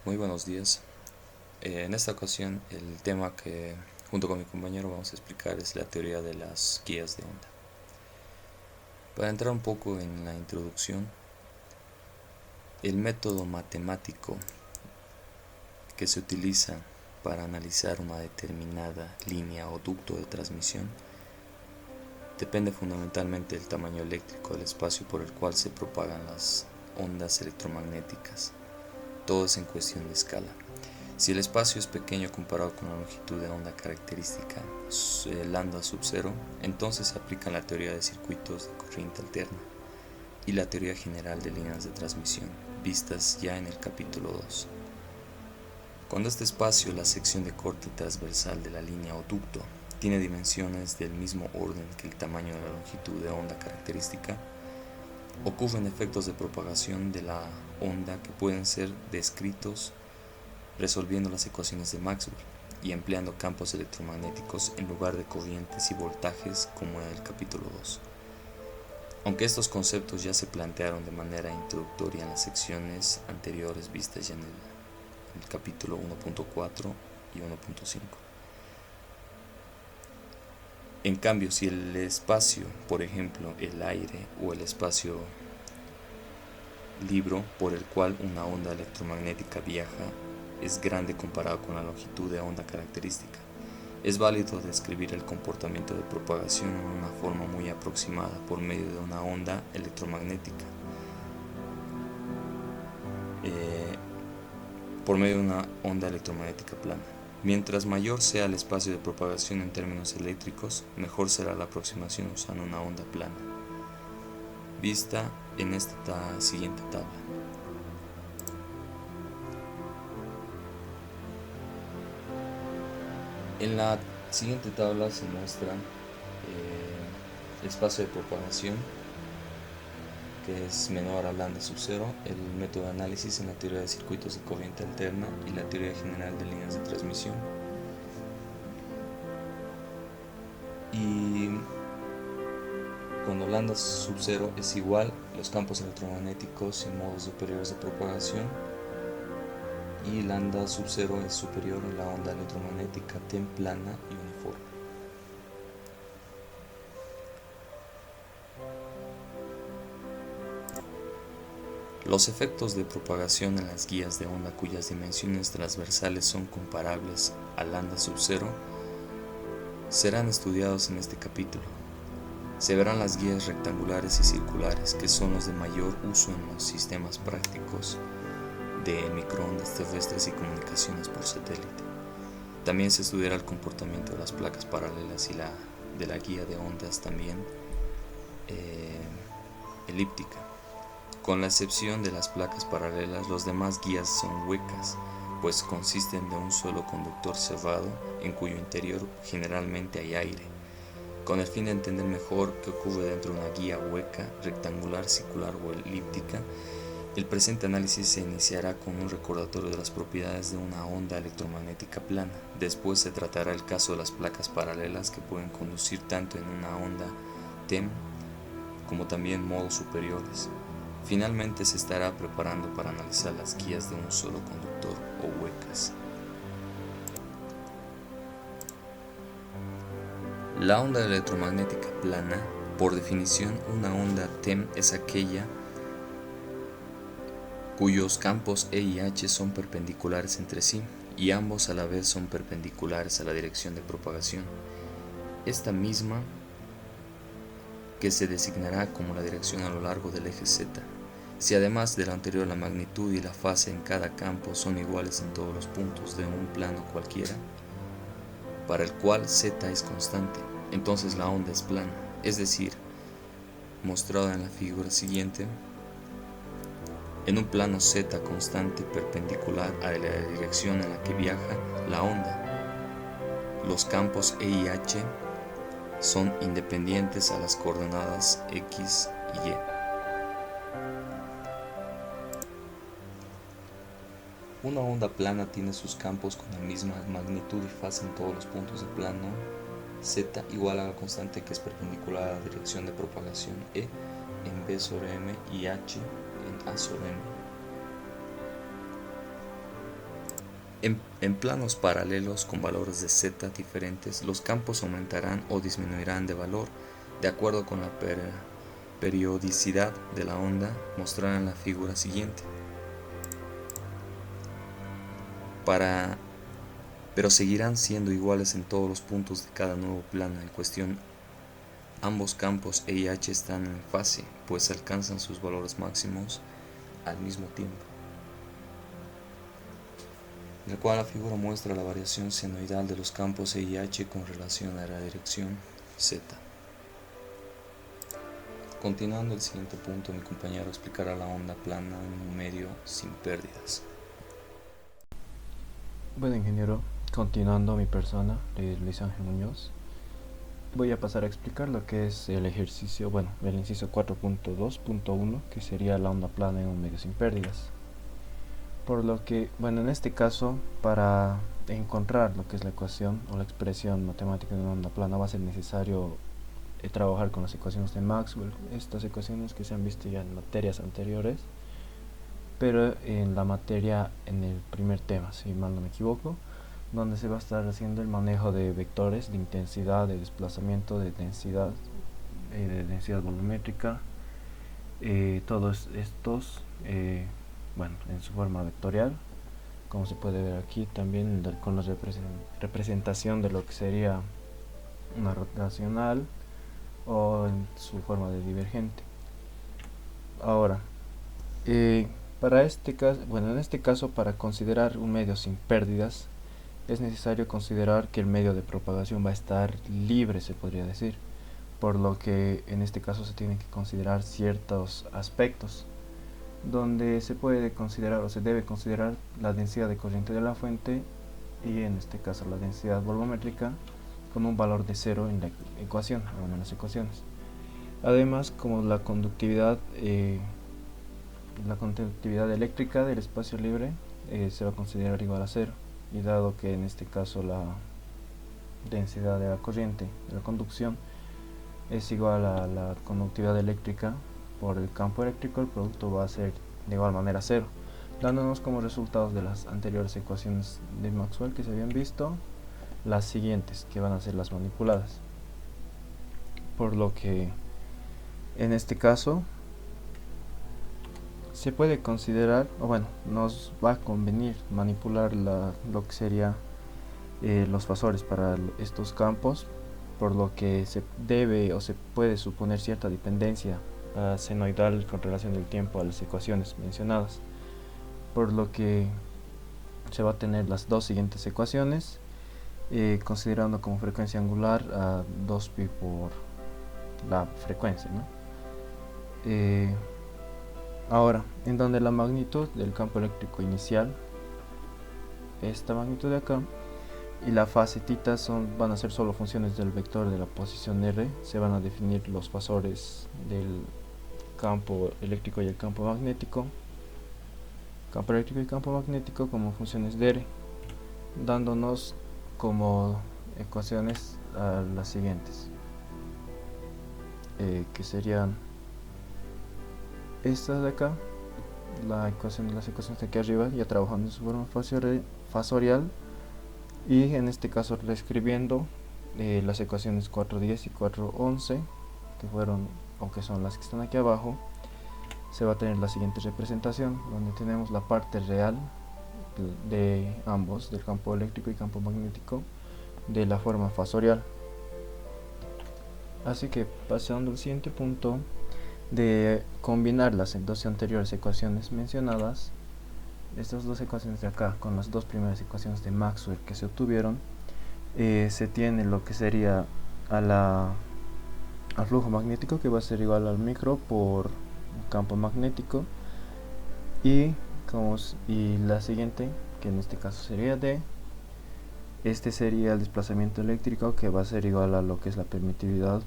Muy buenos días. En esta ocasión el tema que junto con mi compañero vamos a explicar es la teoría de las guías de onda. Para entrar un poco en la introducción, el método matemático que se utiliza para analizar una determinada línea o ducto de transmisión depende fundamentalmente del tamaño eléctrico del espacio por el cual se propagan las ondas electromagnéticas. Todo es en cuestión de escala. Si el espacio es pequeño comparado con la longitud de onda característica lambda sub 0, entonces se aplica la teoría de circuitos de corriente alterna y la teoría general de líneas de transmisión, vistas ya en el capítulo 2. Cuando este espacio, la sección de corte transversal de la línea o ducto, tiene dimensiones del mismo orden que el tamaño de la longitud de onda característica, ocurren efectos de propagación de la onda que pueden ser descritos resolviendo las ecuaciones de Maxwell y empleando campos electromagnéticos en lugar de corrientes y voltajes como en el capítulo 2. Aunque estos conceptos ya se plantearon de manera introductoria en las secciones anteriores vistas ya en el capítulo 1.4 y 1.5. En cambio, si el espacio, por ejemplo el aire o el espacio libre por el cual una onda electromagnética viaja es grande comparado con la longitud de onda característica, es válido describir el comportamiento de propagación en una forma muy aproximada por medio de una onda electromagnética, plana. Mientras mayor sea el espacio de propagación en términos eléctricos, mejor será la aproximación usando una onda plana, vista en esta siguiente tabla. En la siguiente tabla se muestra el espacio de propagación, que es menor a lambda sub 0, el método de análisis en la teoría de circuitos de corriente alterna y la teoría general de líneas de transmisión. Y cuando lambda sub 0 es igual, los campos electromagnéticos en modos superiores de propagación, y lambda sub 0 es superior a la onda electromagnética TEM plana y uniforme. Los efectos de propagación en las guías de onda cuyas dimensiones transversales son comparables a lambda sub 0 serán estudiados en este capítulo. Se verán las guías rectangulares y circulares, que son los de mayor uso en los sistemas prácticos de microondas terrestres y comunicaciones por satélite. También se estudiará el comportamiento de las placas paralelas y de la guía de ondas también elíptica. Con la excepción de las placas paralelas, los demás guías son huecas, pues consisten de un solo conductor cerrado en cuyo interior generalmente hay aire. Con el fin de entender mejor qué ocurre dentro de una guía hueca, rectangular, circular o elíptica, el presente análisis se iniciará con un recordatorio de las propiedades de una onda electromagnética plana. Después se tratará el caso de las placas paralelas, que pueden conducir tanto en una onda TEM como también modos superiores. Finalmente se estará preparando para analizar las guías de un solo conductor o huecas. La onda electromagnética plana, por definición, una onda TEM es aquella cuyos campos E y H son perpendiculares entre sí, y ambos a la vez son perpendiculares a la dirección de propagación. Esta misma que se designará como la dirección a lo largo del eje Z. Si además de lo anterior la magnitud y la fase en cada campo son iguales en todos los puntos de un plano cualquiera, para el cual Z es constante, entonces la onda es plana, es decir, mostrada en la figura siguiente, en un plano Z constante perpendicular a la dirección en la que viaja la onda. Los campos E y H son independientes a las coordenadas X y Y. Una onda plana tiene sus campos con la misma magnitud y fase en todos los puntos del plano Z, igual a la constante que es perpendicular a la dirección de propagación E en B sobre M y H en A sobre M. En planos paralelos con valores de z diferentes, los campos aumentarán o disminuirán de valor de acuerdo con la periodicidad de la onda mostrada en la figura siguiente. Pero seguirán siendo iguales en todos los puntos de cada nuevo plano en cuestión. Ambos campos E y H están en fase, pues alcanzan sus valores máximos al mismo tiempo, en el cual la figura muestra la variación senoidal de los campos E y H con relación a la dirección Z. Continuando el siguiente punto, mi compañero explicará la onda plana en un medio sin pérdidas. Bueno, ingeniero, continuando mi persona, Luis Ángel Muñoz, voy a pasar a explicar lo que es el ejercicio, el inciso 4.2.1, que sería la onda plana en un medio sin pérdidas. Por lo que, en este caso, para encontrar lo que es la ecuación o la expresión matemática de una onda plana va a ser necesario trabajar con las ecuaciones de Maxwell, estas ecuaciones que se han visto ya en materias anteriores, pero en la materia, en el primer tema, si mal no me equivoco, donde se va a estar haciendo el manejo de vectores de intensidad, de desplazamiento, de densidad volumétrica, todos estos en su forma vectorial, como se puede ver aquí también con la representación de lo que sería una rotacional o en su forma de divergente. Ahora, para este caso, en este caso, para considerar un medio sin pérdidas, es necesario considerar que el medio de propagación va a estar libre, se podría decir, por lo que en este caso se tienen que considerar ciertos aspectos, donde se puede considerar o se debe considerar la densidad de corriente de la fuente y en este caso la densidad volumétrica con un valor de 0 en la ecuación, en las ecuaciones. Además, como la conductividad eléctrica del espacio libre se va a considerar igual a 0, y dado que en este caso la densidad de la corriente de la conducción es igual a la conductividad eléctrica por el campo eléctrico, el producto va a ser de igual manera 0, dándonos como resultados de las anteriores ecuaciones de Maxwell que se habían visto las siguientes, que van a ser las manipuladas. Por lo que en este caso se puede considerar, nos va a convenir manipular lo que sería los fasores para estos campos, por lo que se debe o se puede suponer cierta dependencia senoidal con relación del tiempo a las ecuaciones mencionadas, por lo que se va a tener las dos siguientes ecuaciones, considerando como frecuencia angular a 2pi por la frecuencia, ¿no? Ahora, en donde la magnitud del campo eléctrico inicial, esta magnitud de acá, y la fase θ van a ser solo funciones del vector de la posición r, se van a definir los fasores del campo eléctrico y el campo magnético, como funciones de r, dándonos como ecuaciones las siguientes, que serían estas de acá, las ecuaciones de aquí arriba, ya trabajando en su forma fasorial, y en este caso reescribiendo las ecuaciones 4.10 y 4.11, que fueron o que son las que están aquí abajo. Se va a tener la siguiente representación, donde tenemos la parte real de ambos, del campo eléctrico y campo magnético, de la forma fasorial. Así que pasando al siguiente punto, de combinar las dos anteriores ecuaciones mencionadas, estas dos ecuaciones de acá con las dos primeras ecuaciones de Maxwell que se obtuvieron, se tiene lo que sería al flujo magnético, que va a ser igual al micro por campo magnético, y la siguiente, que en este caso sería D, este sería el desplazamiento eléctrico, que va a ser igual a lo que es la permitividad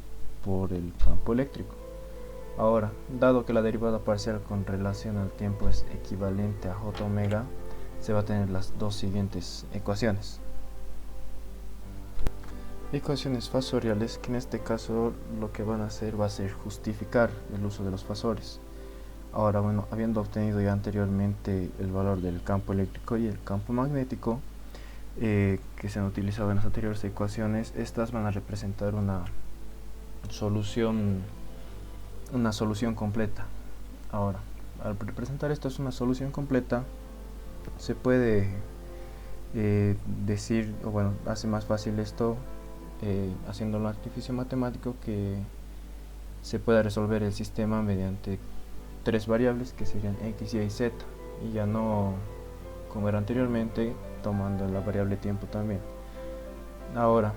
por el campo eléctrico. Ahora, dado que la derivada parcial con relación al tiempo es equivalente a j omega, se va a tener las dos siguientes ecuaciones. Ecuaciones fasoriales, que en este caso lo que van a hacer va a ser justificar el uso de los fasores. Ahora, habiendo obtenido ya anteriormente el valor del campo eléctrico y el campo magnético, que se han utilizado en las anteriores ecuaciones, estas van a representar solución una solución completa. Ahora, al representar esto es una solución completa, se puede decir, o bueno, hace más fácil esto haciendo un artificio matemático, que se pueda resolver el sistema mediante tres variables que serían x, y z, y ya no como era anteriormente tomando la variable tiempo también. Ahora,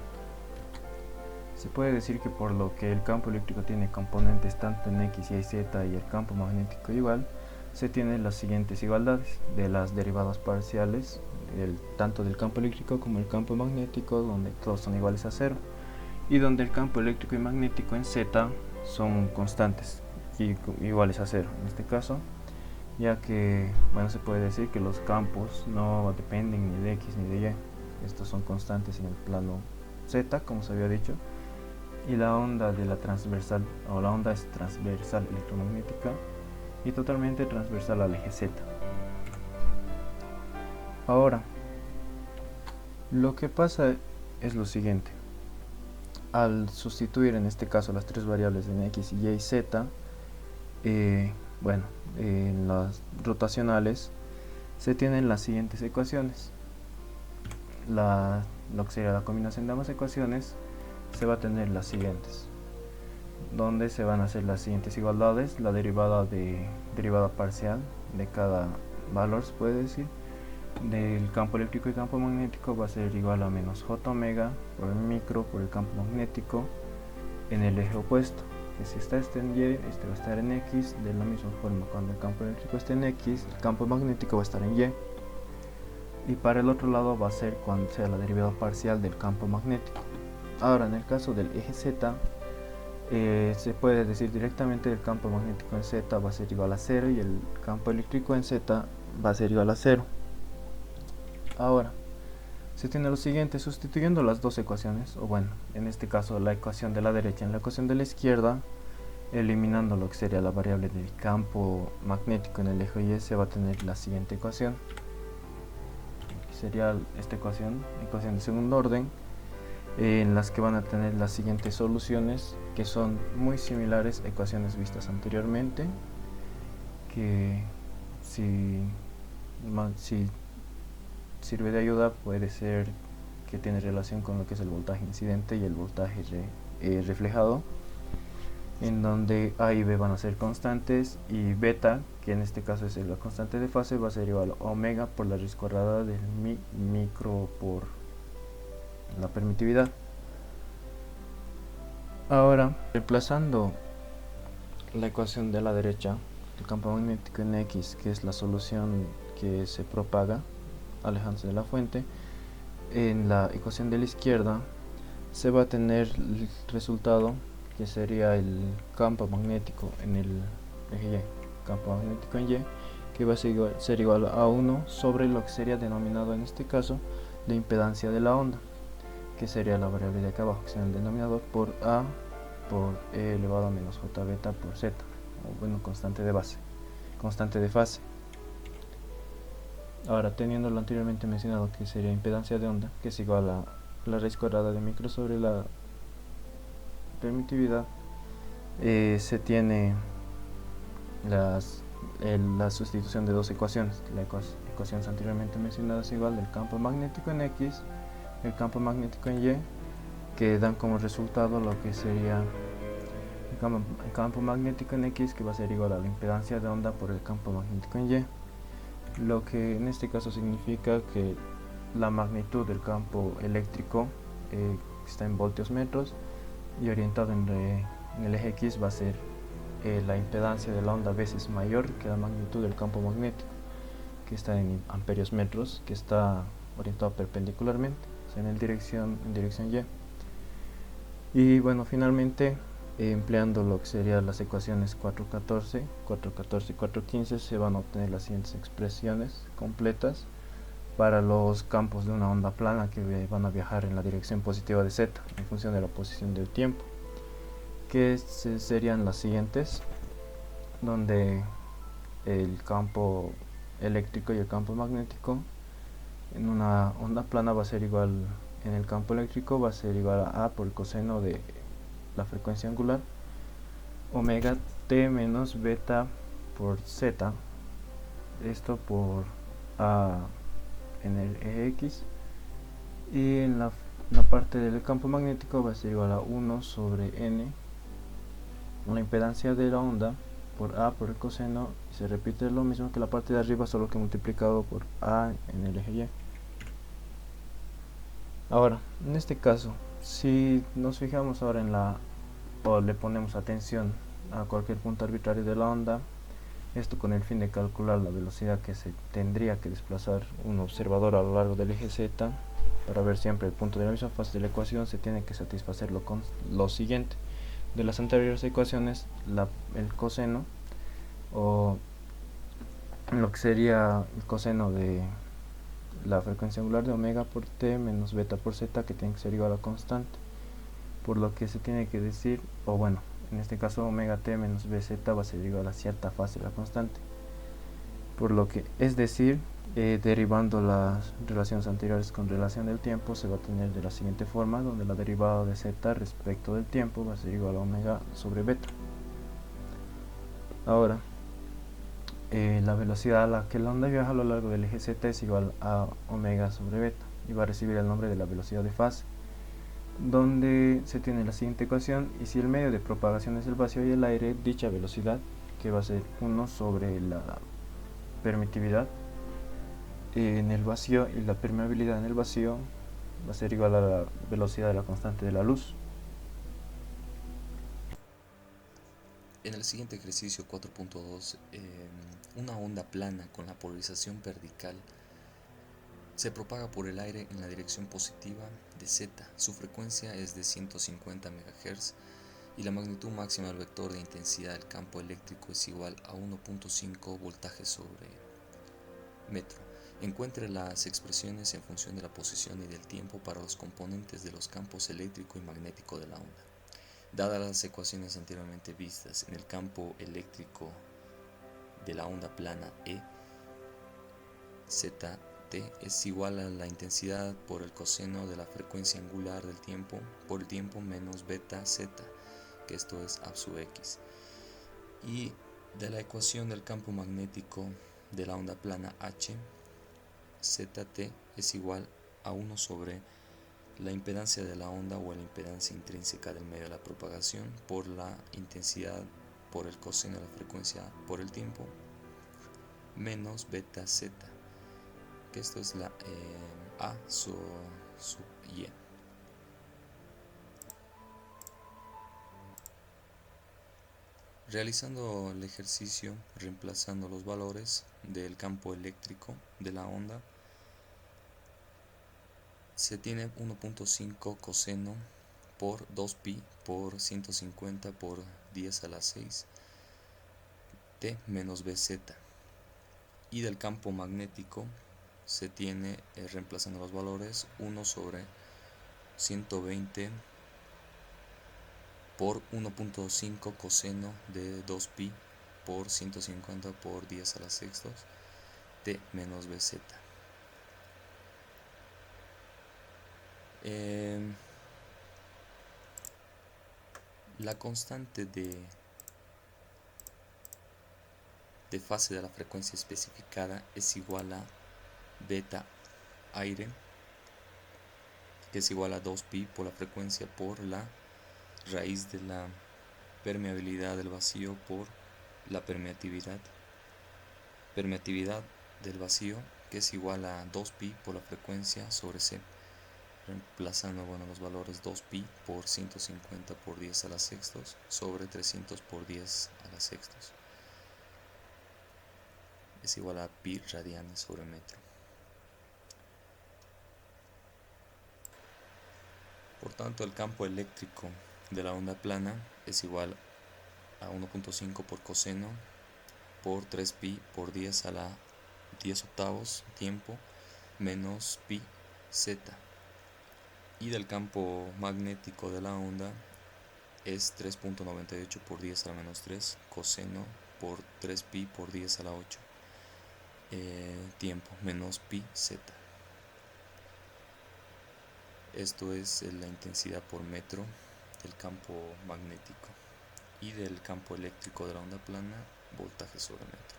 se puede decir que por lo que el campo eléctrico tiene componentes tanto en x, y, z y el campo magnético igual, se tienen las siguientes igualdades de las derivadas parciales tanto del campo eléctrico como el campo magnético, donde todos son iguales a 0, y donde el campo eléctrico y magnético en z son constantes y iguales a 0 en este caso, ya que bueno, se puede decir que los campos no dependen ni de x ni de y, estos son constantes en el plano z, como se había dicho, y la onda de la transversal, o la onda es transversal electromagnética y totalmente transversal al eje z. Ahora, lo que pasa es lo siguiente: al sustituir en este caso las tres variables en x, y, z, bueno, en las rotacionales se tienen las siguientes ecuaciones. Lo que sería la combinación de ambas ecuaciones se va a tener las siguientes, donde se van a hacer las siguientes igualdades: la derivada parcial de cada valor, se puede decir, del campo eléctrico y campo magnético va a ser igual a menos j omega por el micro por el campo magnético en el eje opuesto, que si está este en y, este va a estar en x. De la misma forma, cuando el campo eléctrico esté en x, el campo magnético va a estar en y. Y para el otro lado va a ser cuando sea la derivada parcial del campo magnético. Ahora, en el caso del eje z, se puede decir directamente el campo magnético en z va a ser igual a 0 y el campo eléctrico en z va a ser igual a 0. Ahora, se tiene lo siguiente: sustituyendo las dos ecuaciones, o bueno, en este caso la ecuación de la derecha en la ecuación de la izquierda, eliminando lo que sería la variable del campo magnético en el eje y, se va a tener la siguiente ecuación, que sería esta ecuación de segundo orden, en las que van a tener las siguientes soluciones, que son muy similares a ecuaciones vistas anteriormente, que si sirve de ayuda, puede ser que tiene relación con lo que es el voltaje incidente y el voltaje reflejado, en donde A y B van a ser constantes, y beta, que en este caso es la constante de fase, va a ser igual a omega por la raíz cuadrada del micro por la permitividad. Ahora, reemplazando la ecuación de la derecha, el campo magnético en x, que es la solución que se propaga alejándose de la fuente, en la ecuación de la izquierda se va a tener el resultado, que sería el campo magnético en el eje y, campo magnético en y, que va a ser igual a 1 sobre lo que sería denominado en este caso la impedancia de la onda, que sería la variable de acá abajo, que será el denominador, por A por E elevado a menos J beta por Z, o bueno, constante de fase. Ahora, teniendo lo anteriormente mencionado, que sería impedancia de onda, que es igual a la raíz cuadrada de micro sobre la permitividad, se tiene la sustitución de dos ecuaciones. La ecuaciones anteriormente mencionadas igual del campo magnético en x, el campo magnético en y, que dan como resultado lo que sería el campo magnético en x, que va a ser igual a la impedancia de onda por el campo magnético en y, lo que en este caso significa que la magnitud del campo eléctrico está en voltios metros, y orientado en el eje x va a ser la impedancia de la onda veces mayor que la magnitud del campo magnético, que está en amperios metros, que está orientado perpendicularmente, o sea, en dirección y. Y bueno, finalmente, empleando lo que serían las ecuaciones 4.14, 4.14 y 4.15, se van a obtener las siguientes expresiones completas para los campos de una onda plana que van a viajar en la dirección positiva de z en función de la posición del tiempo, que serían las siguientes, donde el campo eléctrico y el campo magnético En una onda plana va a ser igual, en el campo eléctrico va a ser igual a A por el coseno de la frecuencia angular, omega t menos beta por z, esto por A en el eje X, y en la parte del campo magnético va a ser igual a 1 sobre n, la impedancia de la onda por A por el coseno, y se repite lo mismo que la parte de arriba, solo que multiplicado por A en el eje Y. Ahora, en este caso, si nos fijamos ahora o le ponemos atención a cualquier punto arbitrario de la onda, esto con el fin de calcular la velocidad que se tendría que desplazar un observador a lo largo del eje Z, para ver siempre el punto de la misma fase de la ecuación, se tiene que satisfacerlo con lo siguiente. De las anteriores ecuaciones, el coseno, o lo que sería el coseno de la frecuencia angular de omega por t menos beta por z, que tiene que ser igual a constante, por lo que se tiene que decir, o bueno, en este caso omega t menos bz va a ser igual a cierta fase de la constante, por lo que, es decir, derivando las relaciones anteriores con relación del tiempo, se va a tener de la siguiente forma, donde la derivada de z respecto del tiempo va a ser igual a omega sobre beta. Ahora, la velocidad a la que la onda viaja a lo largo del eje z es igual a omega sobre beta, y va a recibir el nombre de la velocidad de fase, donde se tiene la siguiente ecuación, y si el medio de propagación es el vacío y el aire, dicha velocidad, que va a ser 1 sobre la permitividad en el vacío y la permeabilidad en el vacío, va a ser igual a la velocidad de la constante de la luz. En el siguiente ejercicio 4.2, una onda plana con la polarización vertical se propaga por el aire en la dirección positiva de z. Su frecuencia es de 150 MHz y la magnitud máxima del vector de intensidad del campo eléctrico es igual a 1.5 voltajes sobre metro. Encuentre las expresiones en función de la posición y del tiempo para los componentes de los campos eléctrico y magnético de la onda. Dadas las ecuaciones anteriormente vistas, en el campo eléctrico de la onda plana E, zt es igual a la intensidad por el coseno de la frecuencia angular del tiempo por el tiempo menos beta z, que esto es a sub x. Y de la ecuación del campo magnético de la onda plana H, zt es igual a 1 sobre la impedancia de la onda o la impedancia intrínseca del medio de la propagación por la intensidad por el coseno de la frecuencia por el tiempo menos beta z, que esto es la a sub y. Realizando el ejercicio, reemplazando los valores del campo eléctrico de la onda, se tiene 1.5 coseno por 2pi por 150 por 10 a la 6 t menos bz. Y del campo magnético se tiene, reemplazando los valores, 1 sobre 120 por 1.5 coseno de 2pi por 150 por 10 a la sextos t menos bz. La constante de fase de la frecuencia especificada es igual a beta aire, que es igual a 2pi por la frecuencia por la raíz de la permeabilidad del vacío por la permeatividad del vacío, que es igual a 2pi por la frecuencia sobre c. Reemplazando los valores, 2pi por 150 por 10 a la sextos sobre 300 por 10 a la sextos es igual a pi radianes sobre metro. Por tanto, el campo eléctrico de la onda plana es igual a 1.5 por coseno por 3pi por 10 a la 10 octavos tiempo menos pi z. Y del campo magnético de la onda es 3.98 por 10 a la menos 3 coseno por 3pi por 10 a la 8 tiempo menos pi z. Esto es la intensidad por metro del campo magnético y del campo eléctrico de la onda plana, voltaje sobre metro.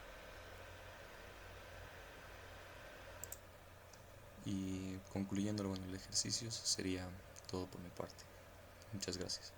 Y concluyendo, bueno, el ejercicio sería todo por mi parte. Muchas gracias.